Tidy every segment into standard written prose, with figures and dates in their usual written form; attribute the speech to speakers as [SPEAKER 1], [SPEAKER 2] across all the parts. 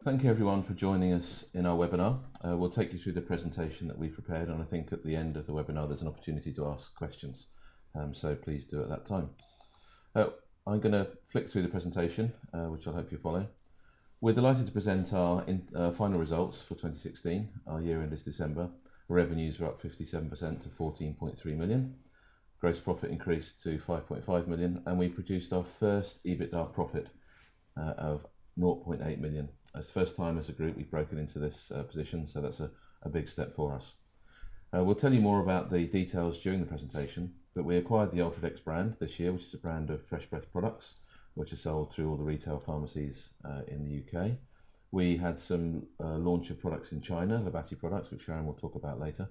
[SPEAKER 1] Thank you everyone for joining us in our webinar. We'll take you through the presentation that we've prepared, and I think at the end of the webinar there's an opportunity to ask questions, so please do at that time. I'm going to flick through the presentation, which I hope you follow. We're delighted to present our final results for 2016. Our year end is December. Revenues are up 57% to 14.3 million. Gross profit increased to 5.5 million, and we produced our first EBITDA profit of 0.8 million. It's the first time as a group we've broken into this position, so that's a big step for us. We'll tell you more about the details during the presentation, but we acquired the Ultradex brand this year, which is a brand of fresh breath products, which are sold through all the retail pharmacies in the UK. We had some launch of products in China, Labatt products, which Sharon will talk about later.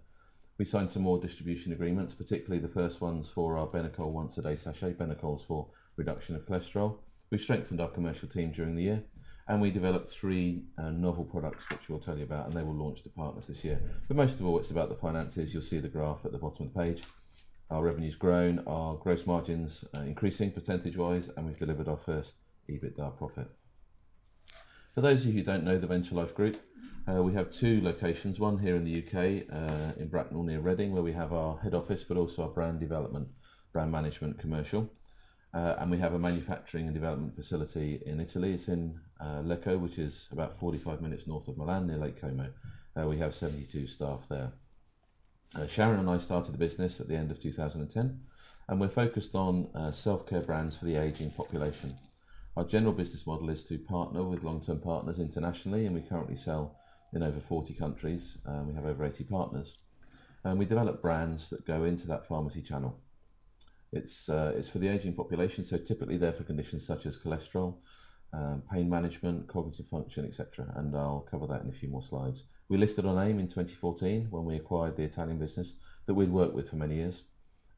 [SPEAKER 1] We signed some more distribution agreements, particularly the first ones for our Benicar once a day sachet, Benicar's for reduction of cholesterol. We've strengthened our commercial team during the year, and we developed three novel products which we'll tell you about, and they will launch to partners this year. But most of all, it's about the finances. You'll see the graph at the bottom of the page. Our revenue's grown, our gross margins increasing percentage-wise, and we've delivered our first EBITDA profit. For those of you who don't know the Venture Life Group, we have two locations, one here in the UK, in Bracknell near Reading, where we have our head office, but also our brand development, brand management, commercial. And we have a manufacturing and development facility in Italy. It's in Lecco, which is about 45 minutes north of Milan, near Lake Como. We have 72 staff there. Sharon and I started the business at the end of 2010, and we're focused on self-care brands for the ageing population. Our general business model is to partner with long-term partners internationally, and we currently sell in over 40 countries. We have over 80 partners. And we develop brands that go into that pharmacy channel. It's for the ageing population, so typically they're for conditions such as cholesterol, pain management, cognitive function, etc. And I'll cover that in a few more slides. We listed our name in 2014 when we acquired the Italian business that we'd worked with for many years.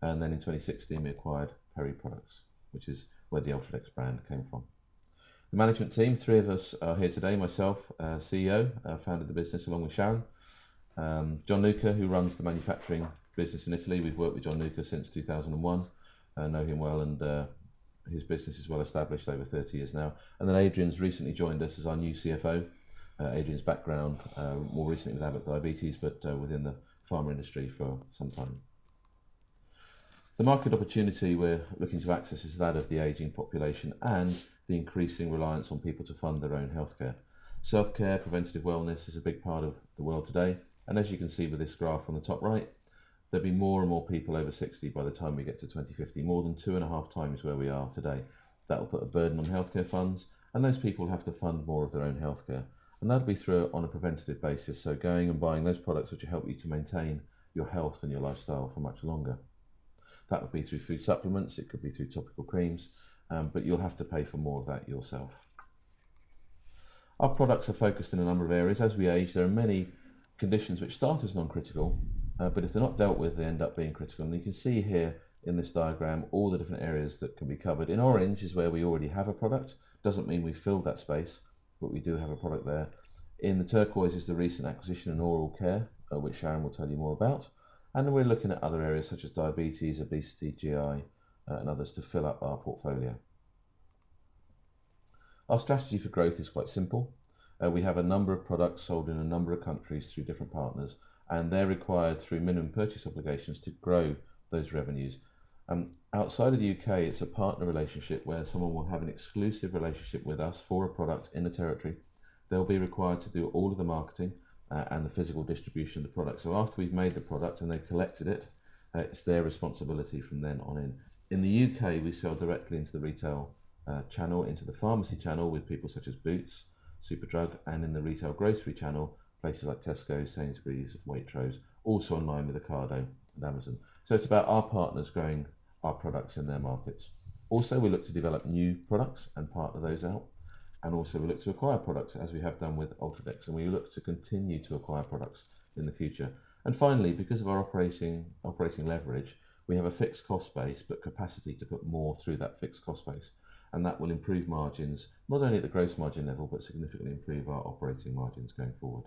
[SPEAKER 1] And then in 2016 we acquired Perry Products, which is where the Ultradex brand came from. The management team, three of us are here today. Myself, CEO, founded the business along with Sharon. John Luca, who runs the manufacturing business in Italy. We've worked with John Luca since 2001. Know him well, and his business is well established over 30 years now. And then Adrian's recently joined us as our new CFO. Adrian's background more recently with Labatt Diabetes, but within the pharma industry for some time. The market opportunity we're looking to access is that of the ageing population and the increasing reliance on people to fund their own healthcare. Self-care, preventative wellness is a big part of the world today, and as you can see with this graph on the top right, there'll be more and more people over 60 by the time we get to 2050, more than 2.5 times where we are today. That will put a burden on healthcare funds, and those people have to fund more of their own healthcare. And that'll be through on a preventative basis, so going and buying those products which will help you to maintain your health and your lifestyle for much longer. That would be through food supplements, it could be through topical creams, but you'll have to pay for more of that yourself. Our products are focused in a number of areas. As we age, there are many conditions which start as non-critical, but if they're not dealt with, they end up being critical. And you can see here in this diagram all the different areas that can be covered. In orange is where we already have a product. Doesn't mean we filled that space, but we do have a product there. In the turquoise is the recent acquisition in oral care, which Sharon will tell you more about. And then we're looking at other areas such as diabetes, obesity, GI, and others to fill up our portfolio. Our strategy for growth is quite simple. We have a number of products sold in a number of countries through different partners, and they're required through minimum purchase obligations to grow those revenues. Outside of the UK, it's a partner relationship where someone will have an exclusive relationship with us for a product in the territory. They'll be required to do all of the marketing and the physical distribution of the product. So after we've made the product and they've collected it, it's their responsibility from then on in. In the UK, we sell directly into the retail channel, into the pharmacy channel with people such as Boots, Superdrug, and in the retail grocery channel, places like Tesco, Sainsbury's, Waitrose, also online with Ocado and Amazon. So it's about our partners growing our products in their markets. Also, we look to develop new products and partner those out. And also we look to acquire products as we have done with Ultradex, and we look to continue to acquire products in the future. And finally, because of our operating leverage, we have a fixed cost base, but capacity to put more through that fixed cost base. And that will improve margins, not only at the gross margin level, but significantly improve our operating margins going forward.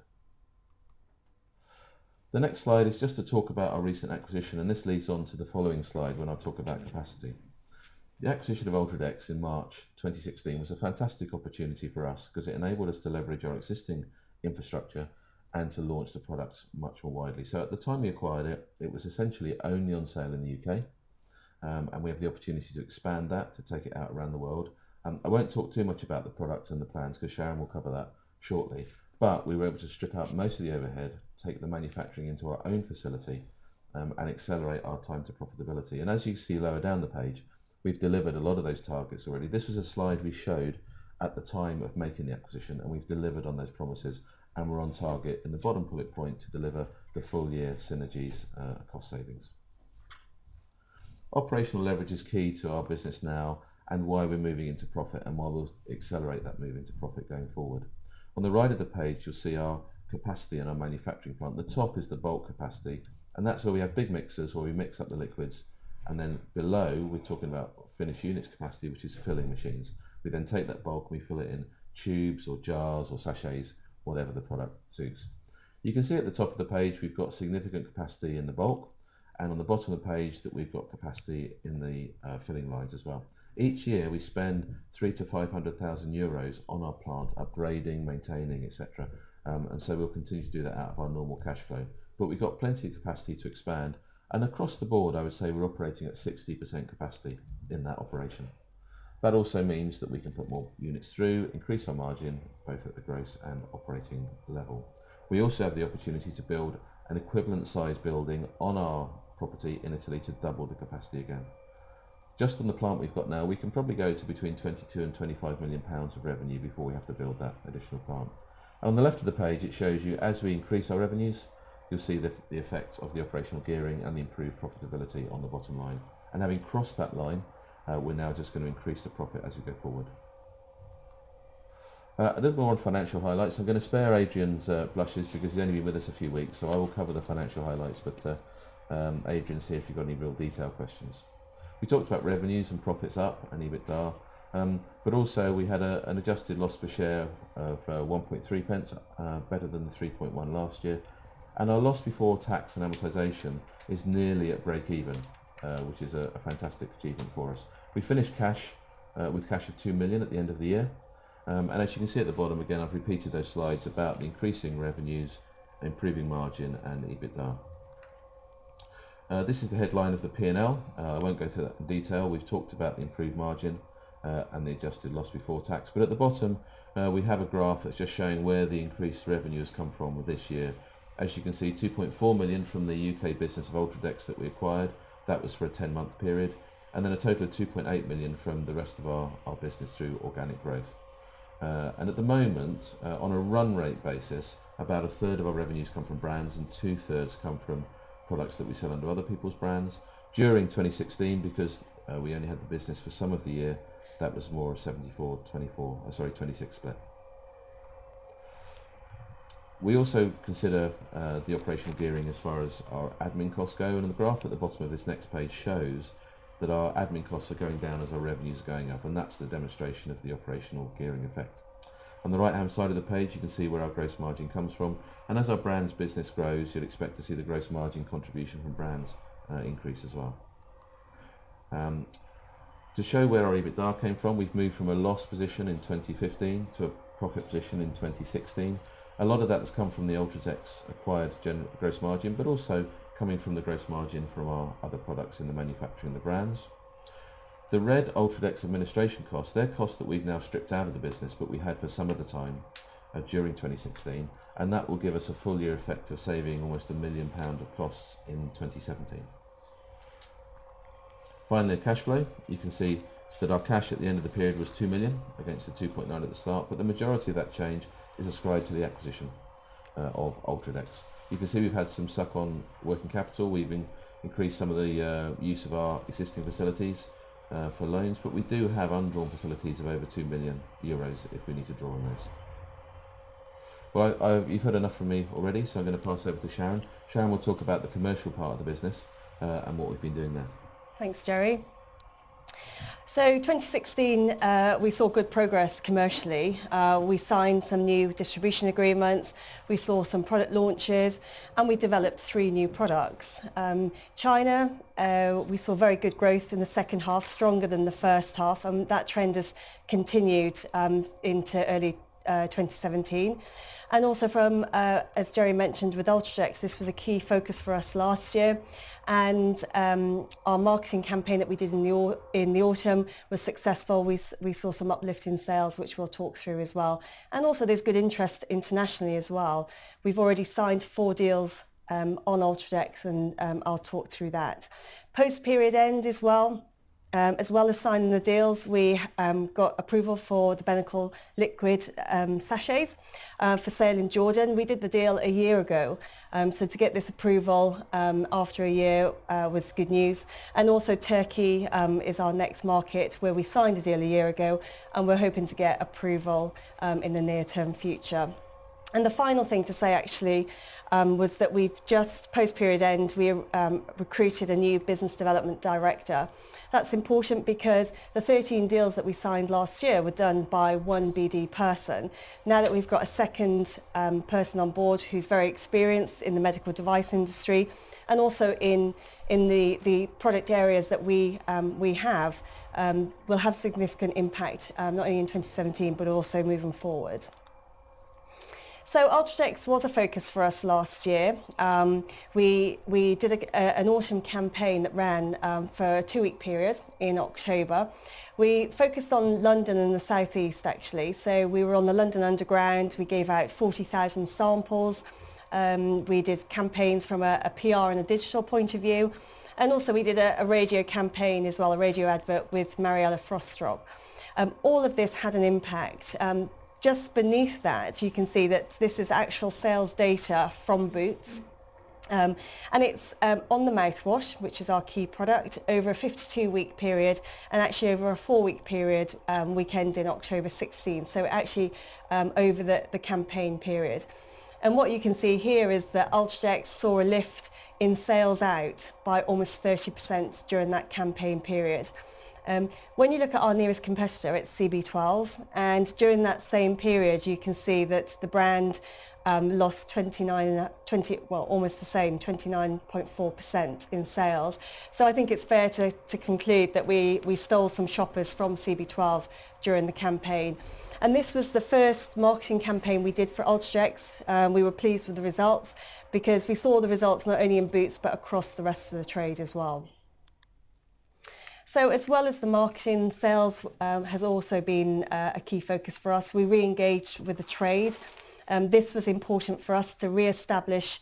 [SPEAKER 1] The next slide is just to talk about our recent acquisition, and this leads on to the following slide when I talk about capacity. The acquisition of Ultradex in March 2016 was a fantastic opportunity for us because it enabled us to leverage our existing infrastructure and to launch the product much more widely. So at the time we acquired it, it was essentially only on sale in the UK, and we have the opportunity to expand that, to take it out around the world. I won't talk too much about the product and the plans because Sharon will cover that shortly, but we were able to strip out most of the overhead, take the manufacturing into our own facility, and accelerate our time to profitability. And as you see lower down the page, we've delivered a lot of those targets already. This was a slide we showed at the time of making the acquisition, and we've delivered on those promises, and we're on target in the bottom bullet point to deliver the full year synergies, cost savings. Operational leverage is key to our business now and why we're moving into profit and why we'll accelerate that move into profit going forward. On the right of the page, you'll see our capacity in our manufacturing plant. The top is the bulk capacity, and that's where we have big mixers where we mix up the liquids. And then below, we're talking about finished units capacity, which is filling machines. We then take that bulk and we fill it in tubes or jars or sachets, whatever the product suits. You can see at the top of the page, we've got significant capacity in the bulk, and on the bottom of the page that we've got capacity in the filling lines as well. Each year we spend 300,000 to 500,000 euros on our plant, upgrading, maintaining, etc. And so we'll continue to do that out of our normal cash flow. But we've got plenty of capacity to expand, and across the board I would say we're operating at 60% capacity in that operation. That also means that we can put more units through, increase our margin both at the gross and operating level. We also have the opportunity to build an equivalent size building on our property in Italy to double the capacity again. Just on the plant we've got now, we can probably go to between 22 and 25 million pounds of revenue before we have to build that additional plant. And on the left of the page, it shows you as we increase our revenues, you'll see the effect of the operational gearing and the improved profitability on the bottom line. And having crossed that line, we're now just going to increase the profit as we go forward. A little more on financial highlights. I'm going to spare Adrian's blushes because he's only been with us a few weeks, so I will cover the financial highlighs, but Adrian's here if you've got any real detailed questions. We talked about revenues and profits up and EBITDA, but also we had an adjusted loss per share of 1.3 pence, better than the 3.1 last year. And our loss before tax and amortisation is nearly at break even, which is a fantastic achievement for us. We finished with cash of 2 million at the end of the year. And as you can see at the bottom, again, I've repeated those slides about the increasing revenues, improving margin and EBITDA. This is the headline of the P&L. I won't go through that in detail. We've talked about the improved margin and the adjusted loss before tax. But at the bottom, we have a graph that's just showing where the increased revenue has come from this year. As you can see, 2.4 million from the UK business of Ultradex that we acquired. That was for a 10-month period. And then a total of 2.8 million from the rest of our business through organic growth. And at the moment, on a run rate basis, about a third of our revenues come from brands and 2/3 come from products that we sell under other people's brands. During 2016, because we only had the business for some of the year, that was more a 26 split. We also consider the operational gearing as far as our admin costs go, and the graph at the bottom of this next page shows that our admin costs are going down as our revenues are going up, and that's the demonstration of the operational gearing effect. On the right hand side of the page you can see where our gross margin comes from, and as our brands business grows you'll expect to see the gross margin contribution from brands increase as well. To show where our EBITDA came from, we've moved from a loss position in 2015 to a profit position in 2016. A lot of that has come from the Ultradex acquired gross margin, but also coming from the gross margin from our other products in the manufacturing the brands. The red Ultradex administration costs, they're costs that we've now stripped out of the business, but we had for some of the time during 2016, and that will give us a full year effect of saving almost £1 million of costs in 2017. Finally, cash flow. You can see that our cash at the end of the period was 2 million against the 2.9 at the start, but the majority of that change is ascribed to the acquisition of Ultradex. You can see we've had some suck on working capital. We've increased some of the use of our existing facilities for loans, but we do have undrawn facilities of over 2 million euros if we need to draw on those. Well, you've heard enough from me already, so I'm going to pass over to Sharon. Sharon will talk about the commercial part of the business and what we've been doing there.
[SPEAKER 2] Thanks, Jerry. So 2016, we saw good progress commercially. We signed some new distribution agreements, we saw some product launches, and we developed 3 new products. China, we saw very good growth in the second half, stronger than the first half, and that trend has continued into early 2017. And also from, as Jerry mentioned, with Ultradex, this was a key focus for us last year. And our marketing campaign that we did in the autumn was successful. We saw some uplift in sales, which we'll talk through as well. And also there's good interest internationally as well. We've already signed 4 deals on Ultradex, and I'll talk through that. Post-period end as well as signing the deals, we got approval for the Benicar liquid sachets for sale in Jordan. We did the deal a year ago, so to get this approval after a year was good news. And also Turkey is our next market, where we signed a deal a year ago, and we're hoping to get approval in the near-term future. And the final thing to say actually was that we've just, post-period end, we recruited a new business development director. That's important because the 13 deals that we signed last year were done by one BD person. Now that we've got a second person on board who's very experienced in the medical device industry, and also in the product areas that we have, will have significant impact not only in 2017 but also moving forward. So Ultradex was a focus for us last year. We did an autumn campaign that ran for a 2-week period in October. We focused on London and the South East actually. So we were on the London Underground, we gave out 40,000 samples. We did campaigns from a PR and a digital point of view. And also we did a radio campaign as well, a radio advert with Mariella Frostrup. All of this had an impact. Just beneath that, you can see that this is actual sales data from Boots. And it's on the mouthwash, which is our key product, over a 52-week period, and actually over a 4-week period, weekend in October 16. So actually over the campaign period. And what you can see here is that Ultradex saw a lift in sales out by almost 30% during that campaign period. When you look at our nearest competitor, it's CB12, and during that same period you can see that the brand lost almost the same, 29.4% in sales. So I think it's fair to conclude that we stole some shoppers from CB12 during the campaign. And this was the first marketing campaign we did for Ultradex. We were pleased with the results because we saw the results not only in Boots but across the rest of the trade as well. So as well as the marketing, sales has also been a key focus for us. We re-engaged with the trade. This was important for us to re-establish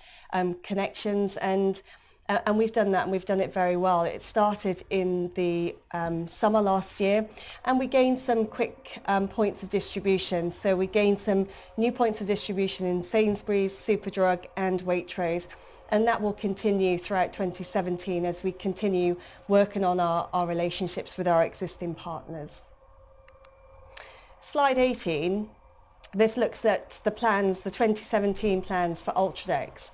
[SPEAKER 2] connections, and we've done that, and we've done it very well. It started in the summer last year, and we gained some quick points of distribution. So we gained some new points of distribution in Sainsbury's, Superdrug and Waitrose. And that will continue throughout 2017 as we continue working on our relationships with our existing partners. Slide 18, this looks at the plans, the 2017 plans for Ultradex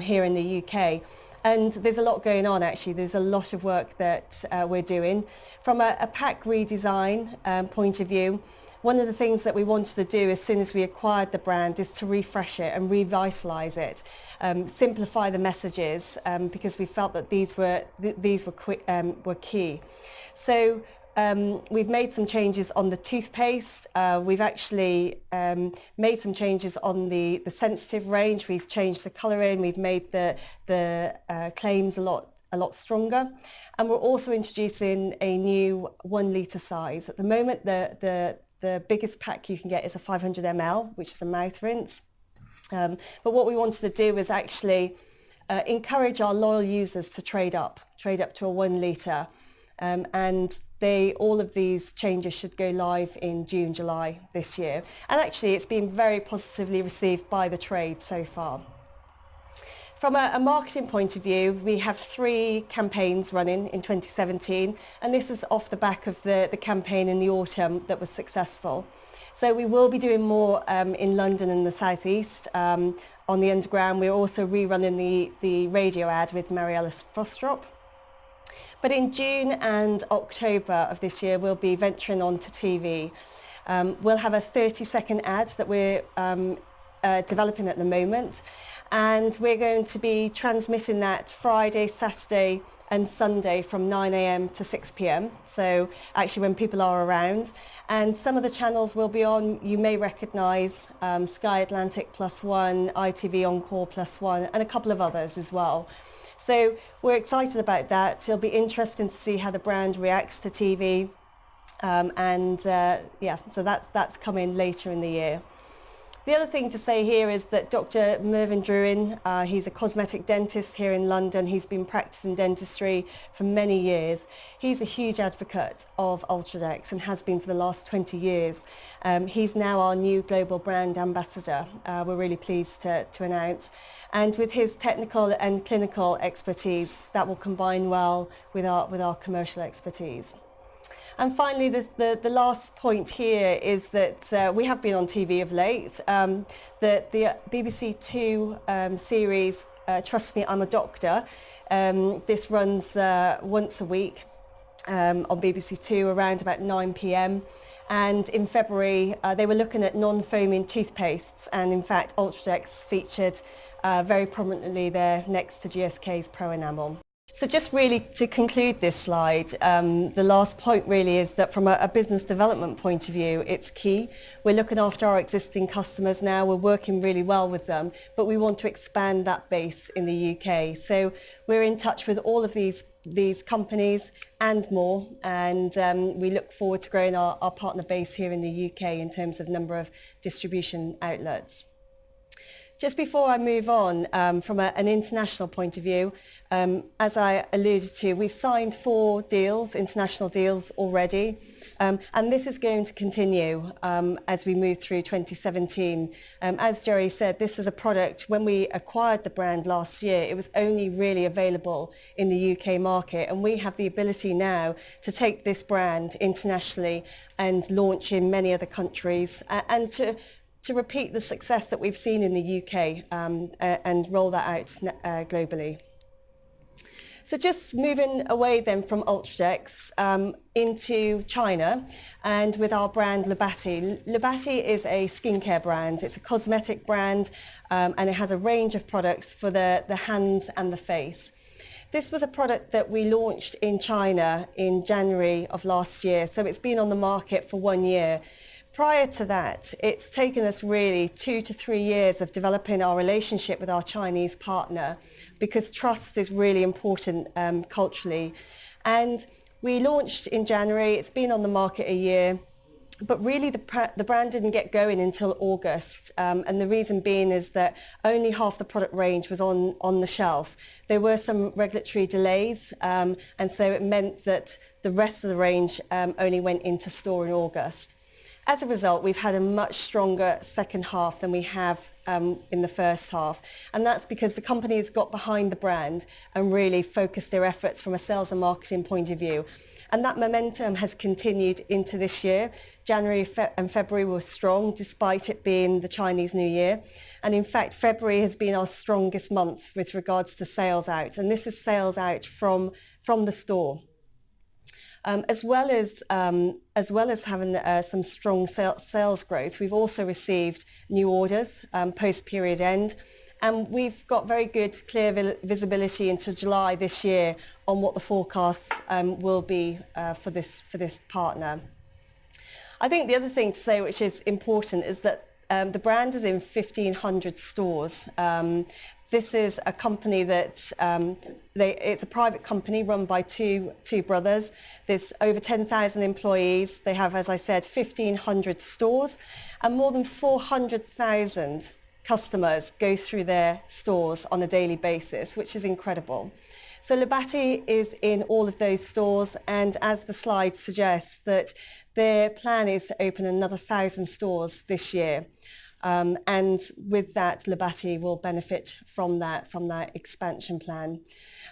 [SPEAKER 2] here in the UK. And there's a lot going on actually. There's a lot of work that we're doing. From a pack redesign point of view, one of the things that we wanted to do as soon as we acquired the brand is to refresh it and revitalise it, simplify the messages because we felt that these were key. So we've made some changes on the toothpaste. We've actually made some changes on the sensitive range. We've changed the colouring. We've made the claims a lot stronger, and we're also introducing a new 1 litre size. At the moment, the biggest pack you can get is a 500 ml, which is a mouth rinse. But what we wanted to do was actually encourage our loyal users to trade up to a 1 litre. And all of these changes should go live in June, July this year. And actually it's been very positively received by the trade so far. From a marketing point of view, we have 3 campaigns running in 2017, and this is off the back of the campaign in the autumn that was successful. So we will be doing more in London and the South East on the Underground. We're also rerunning the radio ad with Mariella Frostrup. But in June and October of this year, we'll be venturing onto TV. We'll have a 30-second ad that we're developing at the moment, and we're going to be transmitting that Friday, Saturday and Sunday from 9 a.m. to 6 p.m. So actually when people are around. And some of the channels will be on, you may recognise Sky Atlantic +1, ITV Encore +1 and a couple of others as well. So we're excited about that. It'll be interesting to see how the brand reacts to TV. So that's coming later in the year. The other thing to say here is that Dr. Mervyn Druin, he's a cosmetic dentist here in London. He's been practicing dentistry for many years. He's a huge advocate of Ultradex and has been for the last 20 years. He's now our new global brand ambassador. We're really pleased to announce. And with his technical and clinical expertise, that will combine well with our commercial expertise. And finally, the last point here is that we have been on TV of late. The BBC Two series, Trust Me, I'm a Doctor. This runs once a week on BBC Two around about 9 p.m. And in February, they were looking at non-foaming toothpastes, and in fact, Ultradex featured very prominently there next to GSK's Pro Enamel. So just really to conclude this slide, the last point really is that from a business development point of view, it's key. We're looking after our existing customers now, we're working really well with them, but we want to expand that base in the UK. So we're in touch with all of these companies and more, and we look forward to growing our partner base here in the UK in terms of number of distribution outlets. Just before I move on, from an international point of view, as I alluded to, we've signed 4 deals, international deals already, and this is going to continue as we move through 2017. As Jerry said, this was a product, when we acquired the brand last year, it was only really available in the UK market, and we have the ability now to take this brand internationally and launch in many other countries, and to repeat the success that we've seen in the UK and roll that out globally. So just moving away then from Ultradex into China, and with our brand Labatt. Labatt is a skincare brand. It's a cosmetic brand, and it has a range of products for the hands and the face. This was a product that we launched in China in January of last year, so it's been on the market for 1 year. Prior to that, it's taken us really 2 to 3 years of developing our relationship with our Chinese partner, because trust is really important culturally. And we launched in January, it's been on the market a year, but really the brand didn't get going until August. And the reason being is that only half the product range was on the shelf. There were some regulatory delays, and so it meant that the rest of the range only went into store in August. As a result, we've had a much stronger second half than we have in the first half. And that's because the company has got behind the brand and really focused their efforts from a sales and marketing point of view. And that momentum has continued into this year. January and February were strong, despite it being the Chinese New Year. And in fact, February has been our strongest month with regards to sales out. And this is sales out from the store. As well as having some strong sales growth, we've also received new orders post-period end, and we've got very good, clear visibility into July this year on what the forecasts will be for this partner. I think the other thing to say, which is important, is that the brand is in 1,500 stores. This is a company that, it's a private company run by two brothers. There's over 10,000 employees. They have, as I said, 1,500 stores, and more than 400,000 customers go through their stores on a daily basis, which is incredible. So Labatt is in all of those stores, and as the slide suggests, that their plan is to open another 1,000 stores this year. And with that, Labatt will benefit from that expansion plan.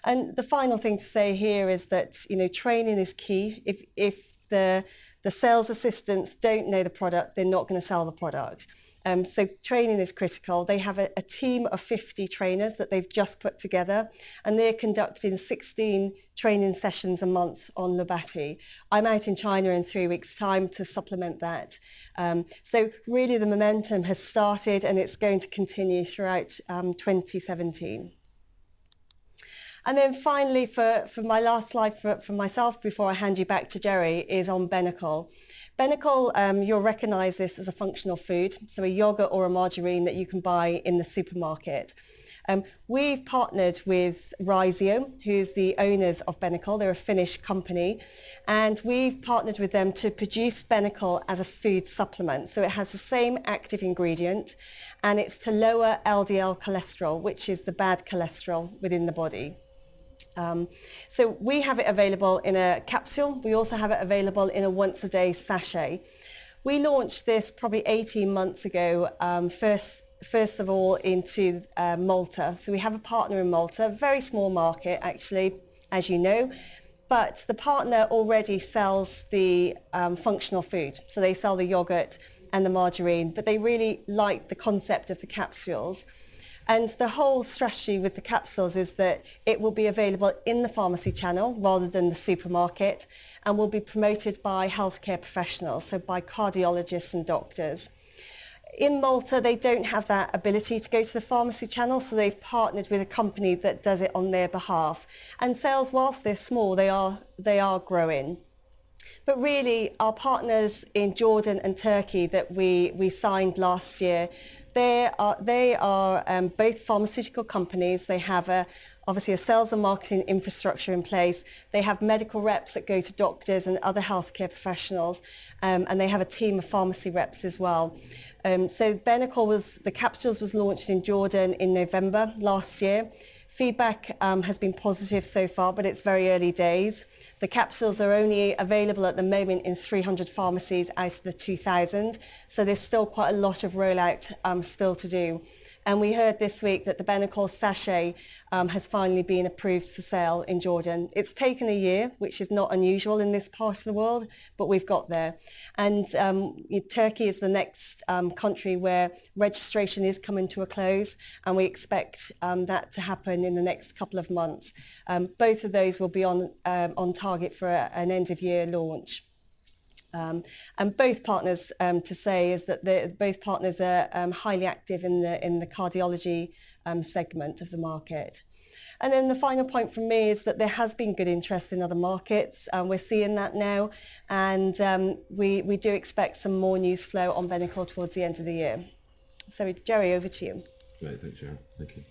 [SPEAKER 2] And the final thing to say here is that, training is key. If the sales assistants don't know the product, they're not going to sell the product. So training is critical. They have a team of 50 trainers that they've just put together, and they're conducting 16 training sessions a month on Labatt. I'm out in China in 3 weeks' time to supplement that. So really the momentum has started, and it's going to continue throughout 2017. And then finally, for my last slide for myself before I hand you back to Jerry, is on Benicar. Benicar, you'll recognise this as a functional food, so a yogurt or a margarine that you can buy in the supermarket. We've partnered with Rosacea, who's the owners of Benicar. They're a Finnish company, and we've partnered with them to produce Benicar as a food supplement. So it has the same active ingredient, and it's to lower LDL cholesterol, which is the bad cholesterol within the body. So we have it available in a capsule. We also have it available in a once-a-day sachet. We launched this probably 18 months ago, first of all into Malta. So we have a partner in Malta, very small market actually, as you know, but the partner already sells the functional food. So they sell the yogurt and the margarine, but they really like the concept of the capsules. And the whole strategy with the capsules is that it will be available in the pharmacy channel rather than the supermarket, and will be promoted by healthcare professionals, so by cardiologists and doctors. In Malta, they don't have that ability to go to the pharmacy channel, so they've partnered with a company that does it on their behalf. And sales, whilst they're small, they are growing. But really, our partners in Jordan and Turkey that we signed last year, they are both pharmaceutical companies. They have obviously a sales and marketing infrastructure in place. They have medical reps that go to doctors and other healthcare professionals, and they have a team of pharmacy reps as well. So Benicar the capsules was launched in Jordan in November last year. Feedback has been positive so far, but it's very early days. The capsules are only available at the moment in 300 pharmacies out of the 2,000, so there's still quite a lot of rollout still to do. And we heard this week that the Benicar sachet has finally been approved for sale in Jordan. It's taken a year, which is not unusual in this part of the world, but we've got there. And Turkey is the next country where registration is coming to a close, and we expect that to happen in the next couple of months. Both of those will be on target for an end-of-year launch. And both partners, to say, is that both partners are highly active in the cardiology segment of the market. And then the final point from me is that there has been good interest in other markets. We're seeing that now, and we do expect some more news flow on Benicar towards the end of the year. So Jerry, over to you.
[SPEAKER 1] Great, thanks Sharon. Thank you.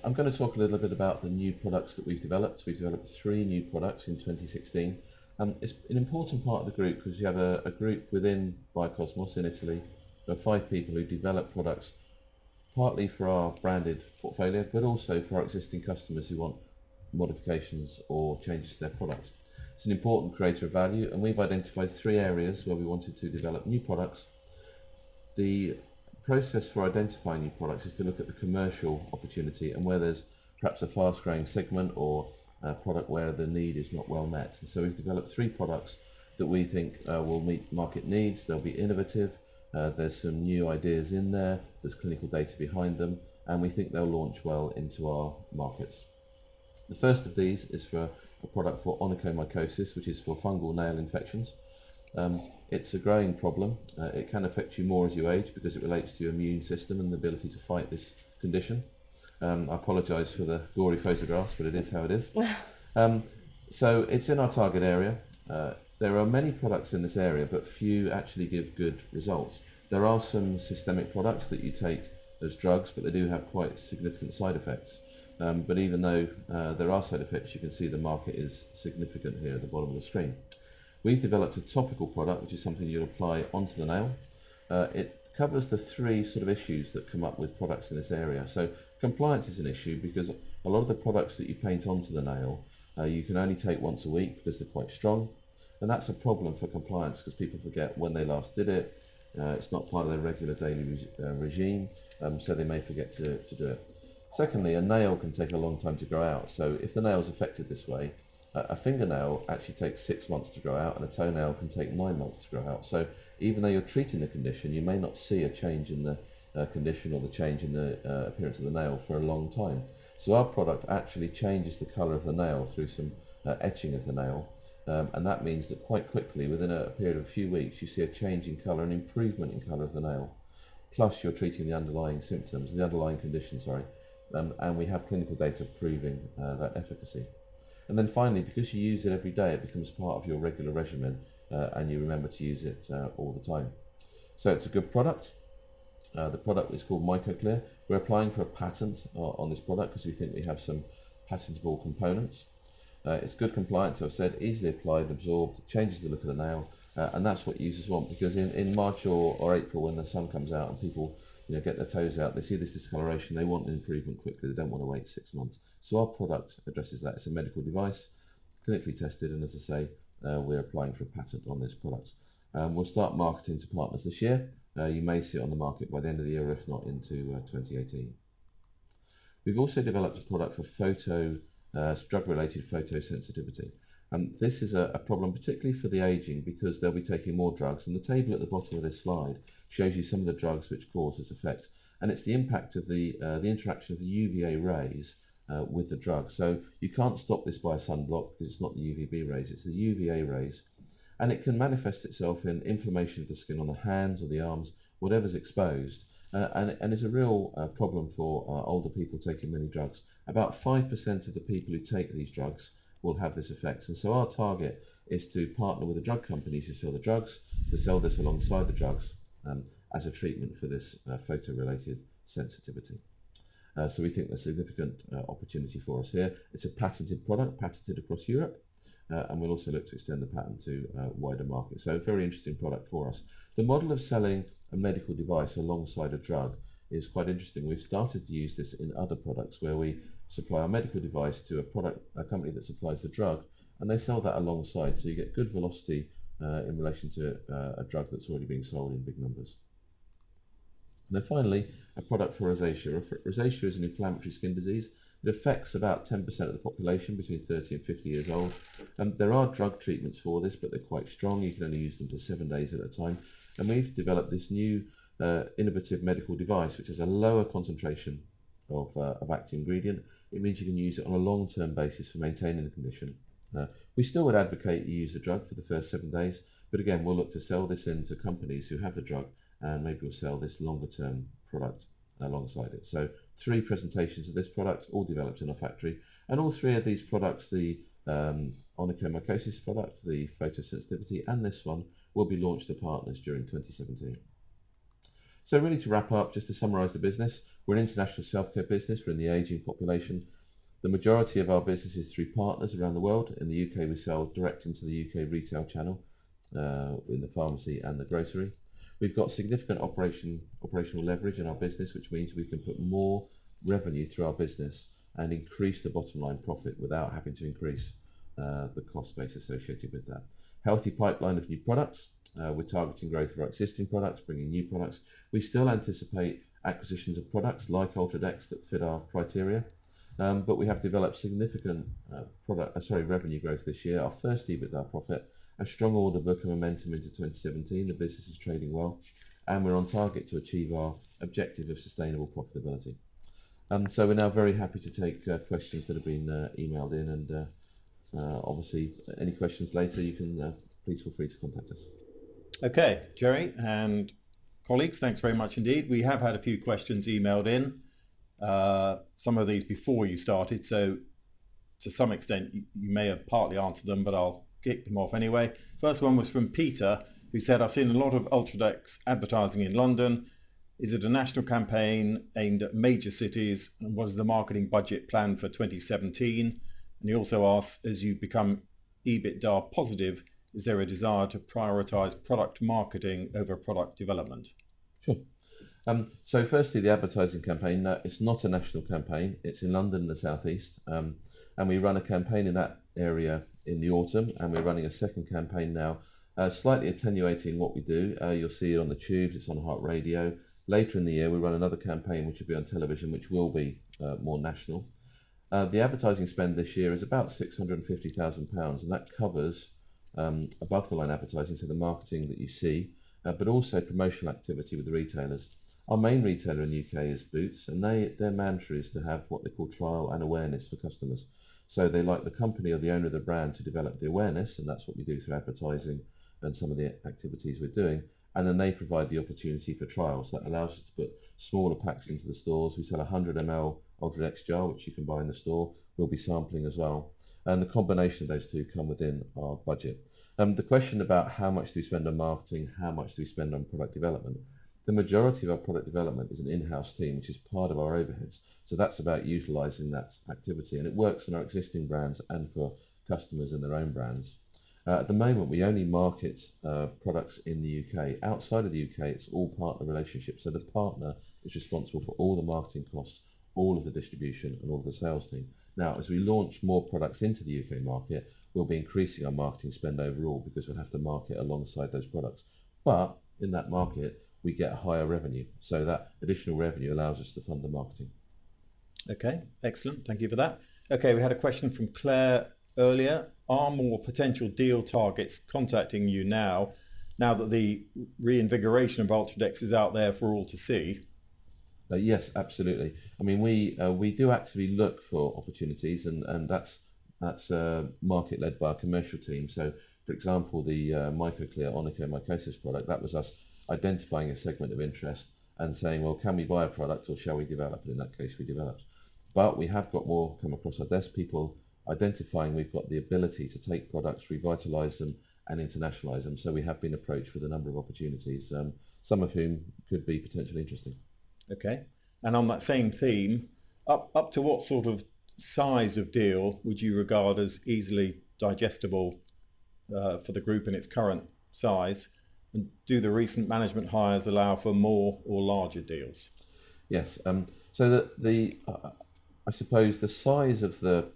[SPEAKER 1] I'm going to talk a little bit about the new products that we've developed. We've developed 3 new products in 2016. It's an important part of the group because you have a group within Biocosmos in Italy. There are 5 people who develop products partly for our branded portfolio, but also for our existing customers who want modifications or changes to their products. It's an important creator of value, and we've identified 3 areas where we wanted to develop new products. The process for identifying new products is to look at the commercial opportunity and where there's perhaps a fast-growing segment or a product where the need is not well met. And so we've developed 3 products that we think will meet market needs. They'll be innovative, there's some new ideas in there, there's clinical data behind them, and we think they'll launch well into our markets. The first of these is for a product for onychomycosis, which is for fungal nail infections. It's a growing problem. It can affect you more as you age because it relates to your immune system and the ability to fight this condition. I apologise for the gory photographs, but it is how it is. So it's in our target area. There are many products in this area, but few actually give good results. There are some systemic products that you take as drugs, but they do have quite significant side effects. But even though there are side effects, you can see the market is significant here at the bottom of the screen. We've developed a topical product, which is something you'll apply onto the nail. It covers the 3 sort of issues that come up with products in this area. So compliance is an issue because a lot of the products that you paint onto the nail, you can only take once a week because they're quite strong. And that's a problem for compliance because people forget when they last did it. It's not part of their regular daily regime, so they may forget to do it. Secondly, a nail can take a long time to grow out. So if the nail is affected this way, A fingernail actually takes 6 months to grow out, and a toenail can take 9 months to grow out. So even though you're treating the condition, you may not see a change in the condition or the change in the appearance of the nail for a long time. So our product actually changes the colour of the nail through some etching of the nail, and that means that quite quickly, within a period of a few weeks, you see a change in colour, an improvement in colour of the nail. Plus you're treating the underlying symptoms, the underlying condition, and we have clinical data proving that efficacy. And then finally, because you use it every day, it becomes part of your regular regimen, and you remember to use it all the time. So it's a good product. The product is called MycoClear. We're applying for a patent on this product because we think we have some patentable components. It's good compliance, I've said, easily applied, absorbed, changes the look of the nail, and that's what users want, because in March or April, when the sun comes out and people get their toes out, they see this discoloration, they want an improvement quickly, they don't want to wait 6 months. So our product addresses that. It's a medical device, clinically tested, and as I say, we're applying for a patent on this product. We'll start marketing to partners this year. You may see it on the market by the end of the year, if not into 2018. We've also developed a product for drug-related photosensitivity. This is a problem particularly for the aging, because they'll be taking more drugs, and the table at the bottom of this slide shows you some of the drugs which cause this effect, and it's the impact of the interaction of the UVA rays with the drug. So you can't stop this by a sunblock, because it's not the UVB rays, it's the UVA rays, and it can manifest itself in inflammation of the skin on the hands or the arms, whatever's exposed, and is a real problem for older people taking many drugs. About 5% of the people who take these drugs will have this effect, and so our target is to partner with the drug companies who sell the drugs, to sell this alongside the drugs as a treatment for this photo-related sensitivity. So we think there's a significant opportunity for us here. It's a patented product, patented across Europe, and we'll also look to extend the patent to wider markets. So a very interesting product for us. The model of selling a medical device alongside a drug is quite interesting. We've started to use this in other products where we supply our medical device to a company that supplies the drug, and they sell that alongside, so you get good velocity in relation to a drug that's already being sold in big numbers. And then finally, a product for rosacea. Rosacea is an inflammatory skin disease. It affects about 10% of the population between 30 and 50 years old. There are drug treatments for this, but they're quite strong. You can only use them for 7 days at a time. And we've developed this new innovative medical device which has a lower concentration of active ingredient. It means you can use it on a long-term basis for maintaining the condition. We still would advocate you use the drug for the first 7 days, but again, we'll look to sell this into companies who have the drug, and maybe we'll sell this longer-term product alongside it. So 3 presentations of this product, all developed in our factory, and all 3 of these products, the onychomycosis product, the photosensitivity, and this one, will be launched to partners during 2017. So really, to wrap up, just to summarise the business, we're an international self-care business. We're in the ageing population. The majority of our business is through partners around the world. In the UK, we sell direct into the UK retail channel in the pharmacy and the grocery. We've got significant operational leverage in our business, which means we can put more revenue through our business and increase the bottom line profit without having to increase the cost base associated with that. Healthy pipeline of new products. We're targeting growth of our existing products, bringing new products. We still anticipate acquisitions of products like Ultradex that fit our criteria, but we have developed significant revenue growth this year, our first EBITDA profit, a strong order book and momentum into 2017. The business is trading well, and we're on target to achieve our objective of sustainable profitability. So we're now very happy to take questions that have been emailed in, and obviously any questions later, you can please feel free to contact us.
[SPEAKER 3] Okay, Jerry and colleagues, thanks very much indeed. We have had a few questions emailed in, some of these before you started, so to some extent you may have partly answered them, but I'll kick them off anyway. First one was from Peter, who said, I've seen a lot of Ultradex advertising in London. Is it a national campaign aimed at major cities, and what is the marketing budget planned for 2017? And he also asks, as you become EBITDA positive, is there a desire to prioritise product marketing over product development?
[SPEAKER 1] Sure. So firstly, the advertising campaign, no, it's not a national campaign. It's in London in the southeast, and we run a campaign in that area in the autumn, and we're running a second campaign now, slightly attenuating what we do. You'll see it on the tubes, it's on Heart Radio. Later in the year, we run another campaign which will be on television, which will be more national. The advertising spend this year is about £650,000, and that covers above the line advertising, so the marketing that you see, but also promotional activity with the retailers. Our main retailer in the UK is Boots, and their mantra is to have what they call trial and awareness for customers. So they like the company or the owner of the brand to develop the awareness, and that's what we do through advertising and some of the activities we're doing. And then they provide the opportunity for trials. That allows us to put smaller packs into the stores. We sell a 100 ml Ultradex jar, which you can buy in the store. We'll be sampling as well. And the combination of those two come within our budget. The question about how much do we spend on marketing, how much do we spend on product development? The majority of our product development is an in-house team, which is part of our overheads. So that's about utilising that activity, and it works in our existing brands and for customers in their own brands. At the moment, we only market products in the UK. Outside of the UK, it's all partner relationships. So the partner is responsible for all the marketing costs, all of the distribution and all of the sales team. Now, as we launch more products into the UK market, we'll be increasing our marketing spend overall because we'll have to market alongside those products. But in that market, we get a higher revenue. So that additional revenue allows us to fund the marketing.
[SPEAKER 3] Okay, excellent. Thank you for that. Okay, we had a question from Claire earlier. Are more potential deal targets contacting you now that the reinvigoration of Ultradex is out there for all to see?
[SPEAKER 1] Yes, absolutely. I mean, we do actively look for opportunities, and that's market led by our commercial team. So, for example, the MycoClear onychomycosis product, that was us identifying a segment of interest and saying, well, can we buy a product or shall we develop it? In that case, we developed. But we have got more come across our desk, people identifying we've got the ability to take products, revitalise them and internationalise them. So we have been approached with a number of opportunities, some of whom could be potentially interesting.
[SPEAKER 3] Okay. And on that same theme, up to what sort of size of deal would you regard as easily digestible for the group in its current size? And do the recent management hires allow for more or larger deals?
[SPEAKER 1] Yes. So I suppose the size of the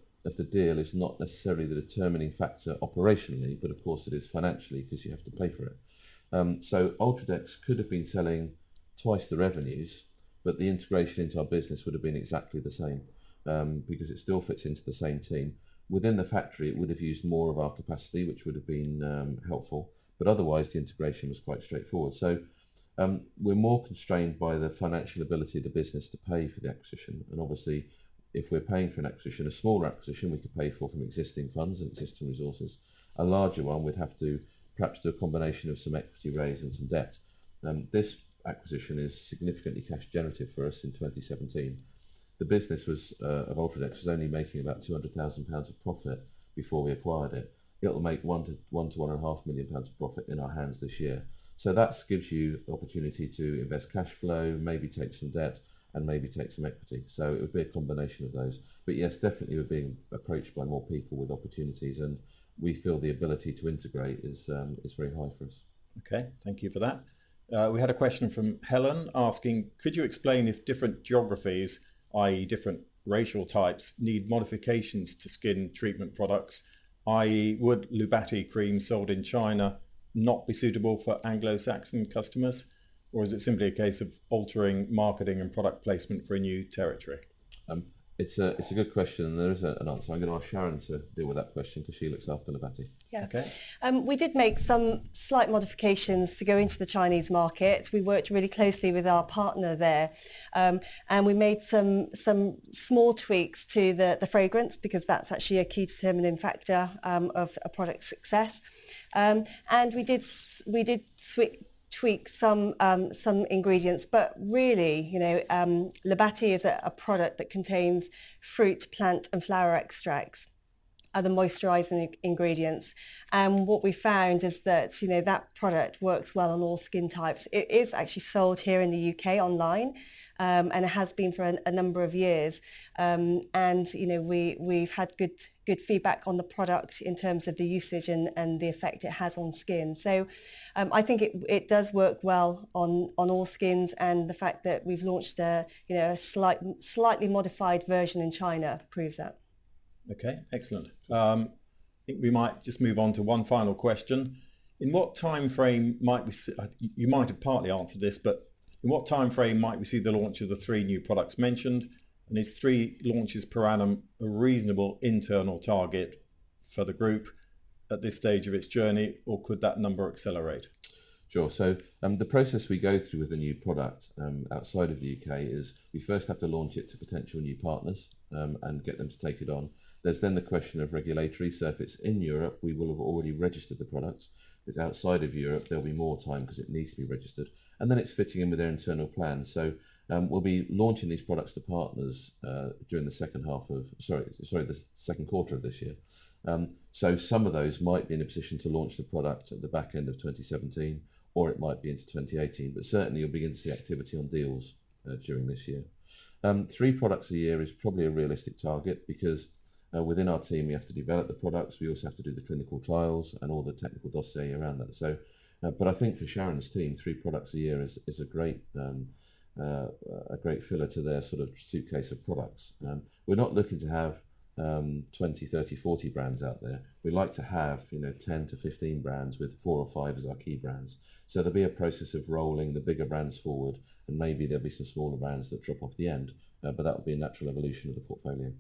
[SPEAKER 1] deal is not necessarily the determining factor operationally, but of course it is financially because you have to pay for it. So Ultradex could have been selling twice the revenues, but the integration into our business would have been exactly the same because it still fits into the same team. Within the factory, it would have used more of our capacity, which would have been helpful, but otherwise the integration was quite straightforward. So we're more constrained by the financial ability of the business to pay for the acquisition. And obviously, if we're paying for an acquisition, a smaller acquisition we could pay for from existing funds and existing resources. A larger one, we'd have to perhaps do a combination of some equity raise and some debt. This acquisition is significantly cash generative for us in 2017. The business of Ultradex was only making about £200,000 of profit before we acquired it. It'll make £1 to £1.5 million of profit in our hands this year. So that gives you the opportunity to invest cash flow, maybe take some debt, and maybe take some equity. So it would be a combination of those. But yes, definitely we're being approached by more people with opportunities, and we feel the ability to integrate is very high for us.
[SPEAKER 3] Okay, thank you for that. We had a question from Helen asking, could you explain if different geographies, i.e. different racial types, need modifications to skin treatment products, i.e. would Labatt cream sold in China not be suitable for Anglo-Saxon customers? Or is it simply a case of altering marketing and product placement for a new territory?
[SPEAKER 1] It's a good question, and there is an answer. I'm going to ask Sharon to deal with that question because she looks after Labatt.
[SPEAKER 2] Yeah.
[SPEAKER 3] Okay.
[SPEAKER 2] We did make some slight modifications to go into the Chinese market. We worked really closely with our partner there, and we made some small tweaks to the fragrance because that's actually a key determining factor of a product's success. And we did tweak some ingredients, but really, Labatt is a product that contains fruit, plant and flower extracts are the moisturising ingredients. And what we found is that, that product works well on all skin types. It is actually sold here in the UK online, and it has been for a number of years. And, we've had good feedback on the product in terms of the usage and the effect it has on skin. So I think it does work well on all skins, and the fact that we've launched a slightly modified version in China proves that.
[SPEAKER 3] Okay, excellent. I think we might just move on to one final question. In what time frame might we see, you might have partly answered this, but in what time frame might we see the launch of the 3 new products mentioned? And is 3 launches per annum a reasonable internal target for the group at this stage of its journey, or could that number accelerate?
[SPEAKER 1] Sure. So the process we go through with a new product outside of the UK is we first have to launch it to potential new partners and get them to take it on. There's then the question of regulatory. So if it's in Europe, we will have already registered the product. If it's outside of Europe, there'll be more time because it needs to be registered. And then it's fitting in with their internal plan. So we'll be launching these products to partners during the second quarter of this year. So some of those might be in a position to launch the product at the back end of 2017, or it might be into 2018, but certainly you'll begin to see activity on deals during this year. 3 products a year is probably a realistic target because within our team we have to develop the products, we also have to do the clinical trials and all the technical dossier around that. So, but I think for Sharon's team, 3 products a year is a great filler to their sort of suitcase of products. We're not looking to have 20, 30, 40 brands out there. We like to have 10 to 15 brands with 4 or 5 as our key brands. So there'll be a process of rolling the bigger brands forward, and maybe there'll be some smaller brands that drop off the end, but that will be a natural evolution of the portfolio.